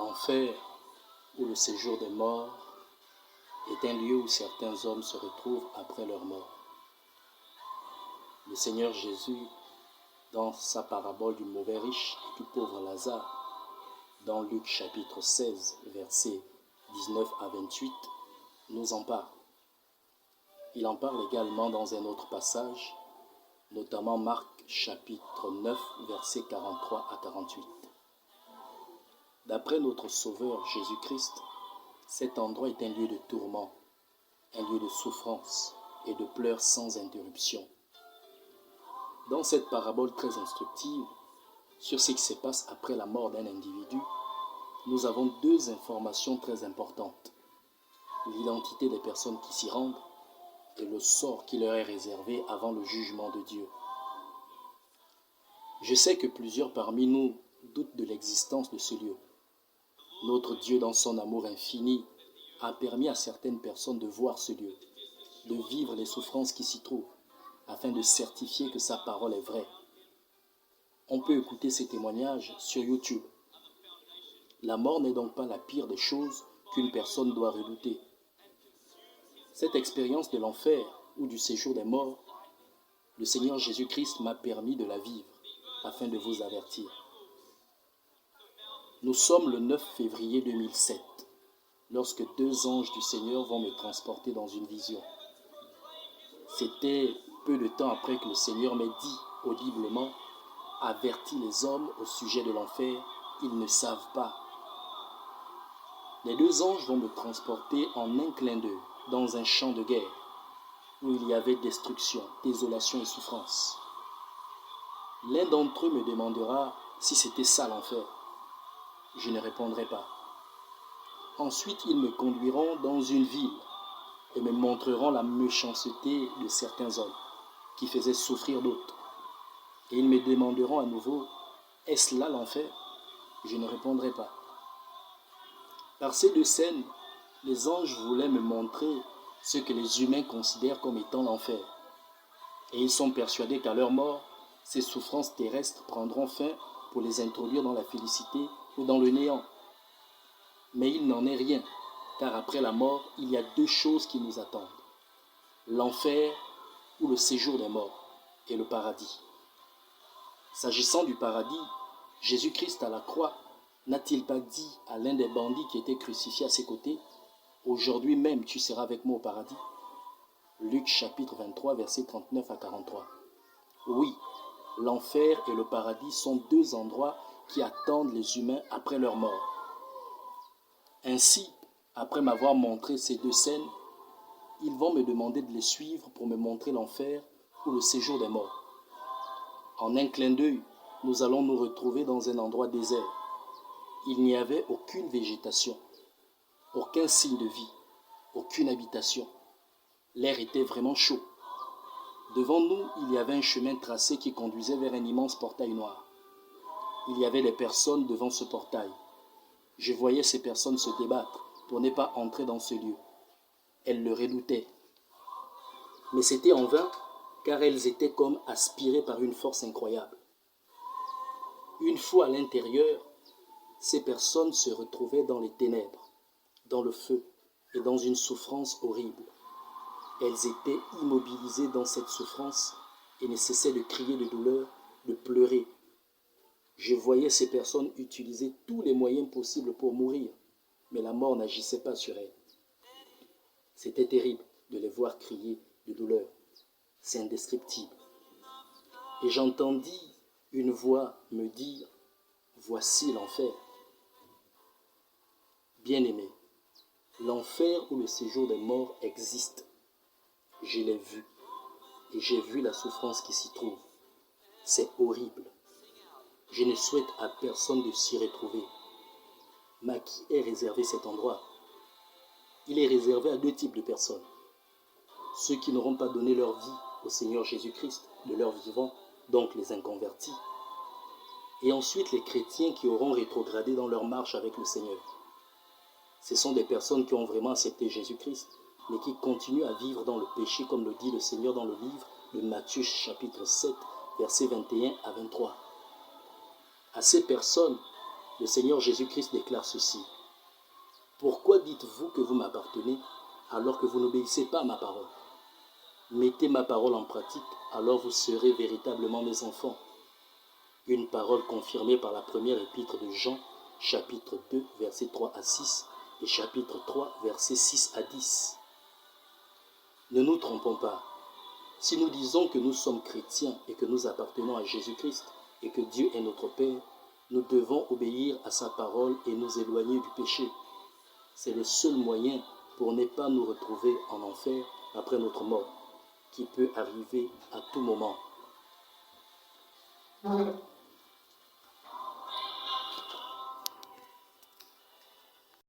L'enfer ou le séjour des morts est un lieu où certains hommes se retrouvent après leur mort. Le Seigneur Jésus, dans sa parabole du mauvais riche et du pauvre Lazare, dans Luc chapitre 16, versets 19 à 28, nous en parle. Il en parle également dans un autre passage, notamment Marc chapitre 9, versets 43 à 48. D'après notre Sauveur Jésus-Christ, cet endroit est un lieu de tourment, un lieu de souffrance et de pleurs sans interruption. Dans cette parabole très instructive sur ce qui se passe après la mort d'un individu, nous avons deux informations très importantes. L'identité des personnes qui s'y rendent et le sort qui leur est réservé avant le jugement de Dieu. Je sais que plusieurs parmi nous doutent de l'existence de ce lieu. Notre Dieu, dans son amour infini, a permis à certaines personnes de voir ce lieu, de vivre les souffrances qui s'y trouvent, afin de certifier que sa parole est vraie. On peut écouter ces témoignages sur YouTube. La mort n'est donc pas la pire des choses qu'une personne doit redouter. Cette expérience de l'enfer ou du séjour des morts, le Seigneur Jésus-Christ m'a permis de la vivre, afin de vous avertir. Nous sommes le 9 février 2007, lorsque deux anges du Seigneur vont me transporter dans une vision. C'était peu de temps après que le Seigneur m'ait dit audiblement « Avertis les hommes au sujet de l'enfer, ils ne savent pas. » Les deux anges vont me transporter en un clin d'œil dans un champ de guerre où il y avait destruction, désolation et souffrance. L'un d'entre eux me demandera si c'était ça l'enfer. Je ne répondrai pas. Ensuite, ils me conduiront dans une ville et me montreront la méchanceté de certains hommes qui faisaient souffrir d'autres. Et ils me demanderont à nouveau, est-ce là l'enfer? Je ne répondrai pas. Par ces deux scènes, les anges voulaient me montrer ce que les humains considèrent comme étant l'enfer. Et ils sont persuadés qu'à leur mort, ces souffrances terrestres prendront fin pour les introduire dans la félicité ou dans le néant. Mais il n'en est rien, car après la mort, il y a deux choses qui nous attendent. L'enfer ou le séjour des morts et le paradis. S'agissant du paradis, Jésus-Christ à la croix n'a-t-il pas dit à l'un des bandits qui était crucifié à ses côtés, « Aujourd'hui même tu seras avec moi au paradis » Luc chapitre 23, versets 39 à 43. Oui, l'enfer et le paradis sont deux endroits qui attendent les humains après leur mort. Ainsi, après m'avoir montré ces deux scènes, ils vont me demander de les suivre pour me montrer l'enfer ou le séjour des morts. En un clin d'œil, nous allons nous retrouver dans un endroit désert. Il n'y avait aucune végétation, aucun signe de vie, aucune habitation. L'air était vraiment chaud. Devant nous, il y avait un chemin tracé qui conduisait vers un immense portail noir. Il y avait des personnes devant ce portail. Je voyais ces personnes se débattre pour ne pas entrer dans ce lieu. Elles le redoutaient. Mais c'était en vain, car elles étaient comme aspirées par une force incroyable. Une fois à l'intérieur, ces personnes se retrouvaient dans les ténèbres, dans le feu et dans une souffrance horrible. Elles étaient immobilisées dans cette souffrance et ne cessaient de crier de douleur, de pleurer. Je voyais ces personnes utiliser tous les moyens possibles pour mourir, mais la mort n'agissait pas sur elles. C'était terrible de les voir crier de douleur. C'est indescriptible. Et j'entendis une voix me dire, « Voici l'enfer. » Bien-aimé, l'enfer ou le séjour des morts existe. Je l'ai vu et j'ai vu la souffrance qui s'y trouve. C'est horrible. Je ne souhaite à personne de s'y retrouver. Mais à qui est réservé cet endroit? Il est réservé à deux types de personnes. Ceux qui n'auront pas donné leur vie au Seigneur Jésus-Christ de leur vivant, donc les inconvertis. Et ensuite les chrétiens qui auront rétrogradé dans leur marche avec le Seigneur. Ce sont des personnes qui ont vraiment accepté Jésus-Christ, mais qui continuent à vivre dans le péché, comme le dit le Seigneur dans le livre de Matthieu chapitre 7, versets 21 à 23. À ces personnes, Le Seigneur Jésus-Christ déclare ceci. Pourquoi dites-vous que vous m'appartenez alors que vous n'obéissez pas à ma parole? Mettez ma parole en pratique, alors vous serez véritablement mes enfants. Une parole confirmée par la première épître de Jean, chapitre 2, versets 3 à 6 et chapitre 3, versets 6 à 10. Ne nous trompons pas. Si nous disons que nous sommes chrétiens et que nous appartenons à Jésus-Christ et que Dieu est notre Père, nous devons obéir à sa parole et nous éloigner du péché. C'est le seul moyen pour ne pas nous retrouver en enfer après notre mort, qui peut arriver à tout moment.